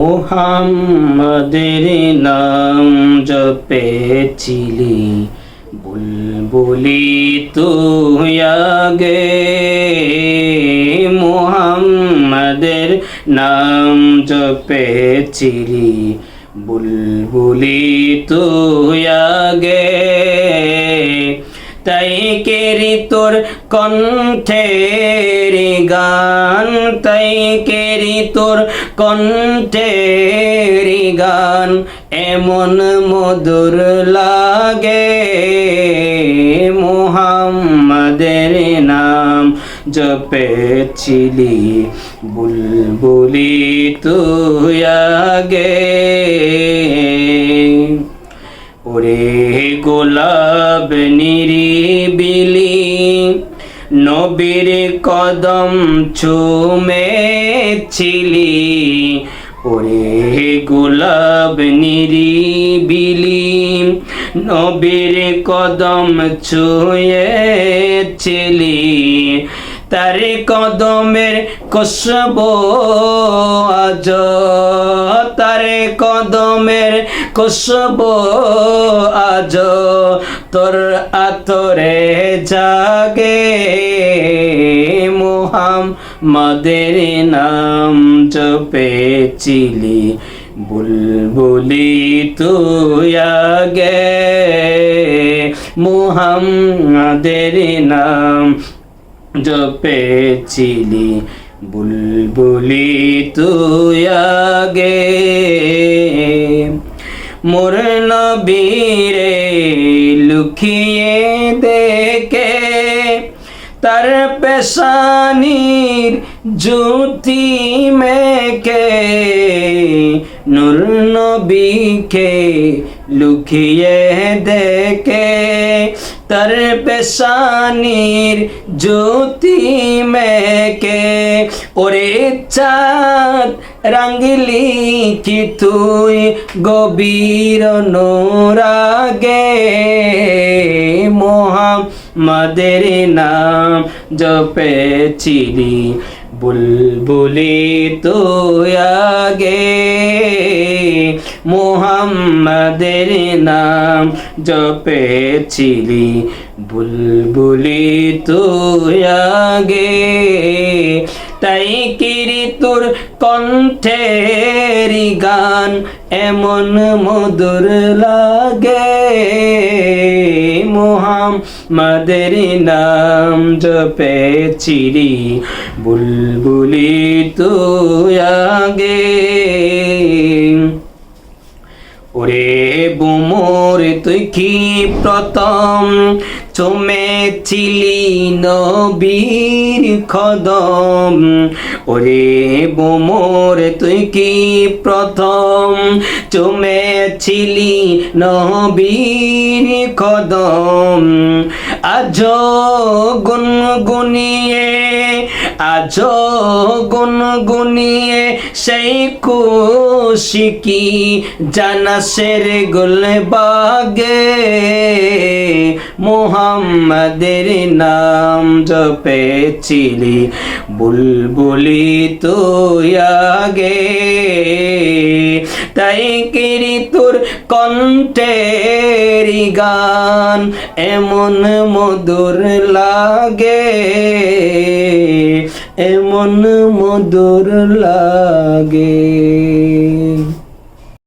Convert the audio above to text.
মুহাম্মাদের নাম জপেছিলি বুলবুলি তুই আগে। মুহাম্মাদের নাম জপেছিলি বুলবুলি তুই আগে। তাই কেরি তোর কণ্ঠের গান, তাই কেরি তোর কণ্ঠের গান এমন মধুর লাগে। মুহাম্মাদের নাম জপেছিলি বুলবুলি তুই আগে। ওরে গোলাপ নিরিবিলি নবীর কদম চুমেছিলি। ওরে গোলাপ নিরিবিলি নবীর কদম ছুঁয়েছিলি। তার কদমের খুশবু আজ, তার কদমের খুশবু আজ তোর আতরে জাগে। মুহাম্মাদের নাম জপেছিলি বুলবুলি তুই আগে। মুহাম্মাদের নাম জপেছিলি বুলবুলি তুই আগে। মোর নবীরে লুকিয়ে দেখে তার পেশানির জ্যোতি মেখে। নূর নবীকে লুকিয়ে দেখে তার পেশানির জ্যোতি মেখে। ওরে চাঁদ রাঙ্গিলি কি তুই গভীর অনুরাগে। মুহাম্মাদের নাম জপেছিলি বুলবুলি তুই আগে। মুহাম্মাদের নাম জপেছিলি বুলবুলি তুই আগে। তাই কিরি তোর কণ্ঠের গান এমন মধুর লাগে। মুহাম্মাদের নাম জপেছিলি বুলবুলি তুই আগে। ওরে বুমর তুই কি প্রথম চুমেছিলি নবীর কদম। ওরে বুমর তুই কি প্রথম চুমেছিলি নবীর কদম। আজ গুনগুনিয়ে আজ গুনগুনিয়ে সেই খুশি কি জানাসের গুলবাগে। মুহাম্মাদের নাম জপেছিলি বুলবুলি তুই আগে। তাই কিরি তোর কণ্ঠের গান এমন মধুর লাগে, এমন মধুর লাগে।